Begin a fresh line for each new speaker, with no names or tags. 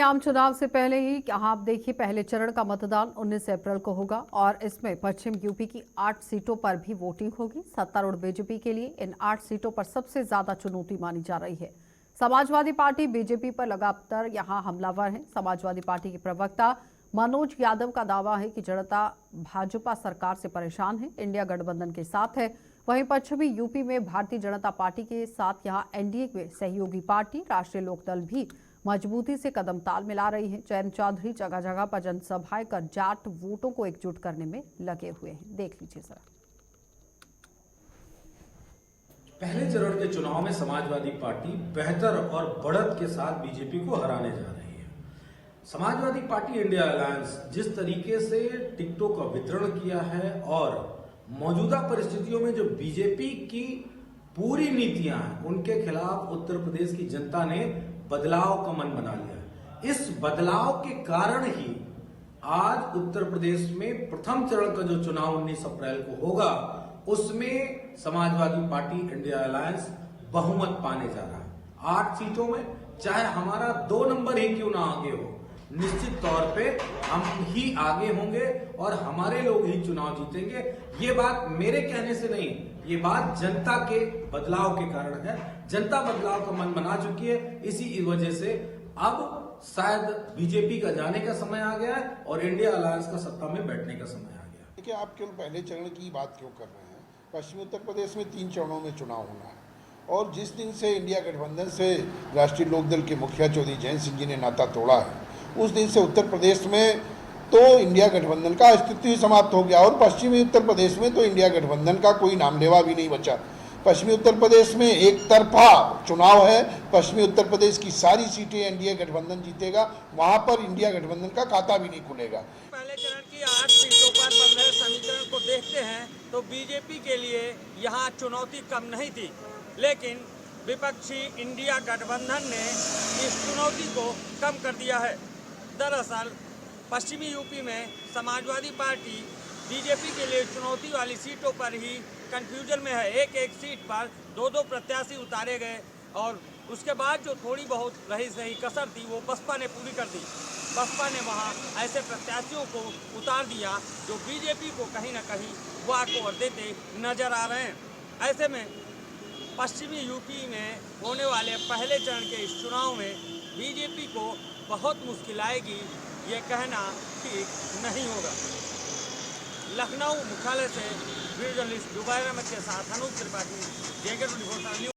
में आम चुनाव से पहले ही आप देखिए पहले चरण का मतदान 19 अप्रैल को होगा और इसमें पश्चिम यूपी की 8 सीटों पर भी वोटिंग होगी। सत्तारूढ़ बीजेपी के लिए इन 8 सीटों पर सबसे ज्यादा चुनौती मानी जा रही है। समाजवादी पार्टी बीजेपी पर लगातार यहां हमलावर है। समाजवादी पार्टी के प्रवक्ता मनोज यादव का दावा है कि जनता भाजपा सरकार से परेशान है, इंडिया गठबंधन के साथ है। वहीं पश्चिमी यूपी में भारतीय जनता पार्टी के साथ यहां एनडीए में सहयोगी पार्टी राष्ट्रीय लोकदल भी मजबूती से कदम ताल मिला रही है। जयंत चौधरी जगह जगह पर जनसभाएं कर जाट वोटों को एकजुट करने में लगे हुए हैं। देख लीजिए जरा।
पहले चरण के चुनाव में समाजवादी पार्टी बेहतर और बढ़त के साथ बीजेपी को हराने जा रही है। समाजवादी पार्टी इंडिया अलायंस जिस तरीके से टिकटों का वितरण किया है और मौजूदा परिस्थितियों में जो बीजेपी की पूरी नीतियां हैं उनके खिलाफ उत्तर प्रदेश की जनता ने बदलाव का मन बना लिया। इस बदलाव के कारण ही आज उत्तर प्रदेश में प्रथम चरण का जो चुनाव 19 अप्रैल को होगा उसमें समाजवादी पार्टी इंडिया अलायंस बहुमत पाने जा रहा है। 8 सीटों में चाहे हमारा 2 नंबर ही क्यों ना आगे हो, निश्चित तौर पे हम ही आगे होंगे और हमारे लोग ही चुनाव जीतेंगे। ये बात मेरे कहने से नहीं, ये बात जनता के बदलाव के कारण है। जनता बदलाव का मन बना चुकी है। इसी वजह से अब शायद बीजेपी का जाने का समय आ गया है और इंडिया अलायंस का सत्ता में बैठने का समय आ गया।
देखिए, आप केवल पहले चरण की बात क्यों कर रहे हैं? पश्चिमी उत्तर प्रदेश में 3 चरणों में चुनाव होना है और जिस दिन से इंडिया गठबंधन से राष्ट्रीय लोकदल के मुखिया चौधरी जयंत सिंह जी ने नाता तोड़ा है उस दिन से उत्तर प्रदेश में तो इंडिया गठबंधन का अस्तित्व ही समाप्त हो गया और पश्चिमी उत्तर प्रदेश में तो इंडिया गठबंधन का कोई नाम लेवा भी नहीं बचा। पश्चिमी उत्तर प्रदेश में एक तरफा चुनाव है। पश्चिमी उत्तर प्रदेश की सारी सीटें एनडीए गठबंधन जीतेगा, वहां पर इंडिया गठबंधन का खाता भी नहीं खुलेगा।
पहले चरण की 8 सीटों पर बन रहे समीकरण को देखते हैं तो बीजेपी के लिए यहाँ चुनौती कम नहीं थी, लेकिन विपक्षी इंडिया गठबंधन ने इस चुनौती को कम कर दिया है। दरअसल पश्चिमी यूपी में समाजवादी पार्टी बीजेपी के लिए चुनौती वाली सीटों पर ही कंफ्यूजन में है। एक सीट पर 2 प्रत्याशी उतारे गए और उसके बाद जो थोड़ी बहुत रही सही कसर थी वो बसपा ने पूरी कर दी। बसपा ने वहाँ ऐसे प्रत्याशियों को उतार दिया जो बीजेपी को कहीं ना कहीं वाकओवर देते नजर आ रहे हैं। ऐसे में पश्चिमी यूपी में होने वाले पहले चरण के इस चुनाव में बीजेपी को बहुत मुश्किल आएगी, ये कहना ठीक नहीं होगा। लखनऊ मुख्यालय से वीडियो जर्नलिस्ट जुबैर अहमद के साथ अनूप त्रिपाठी, जेके 24 न्यूज।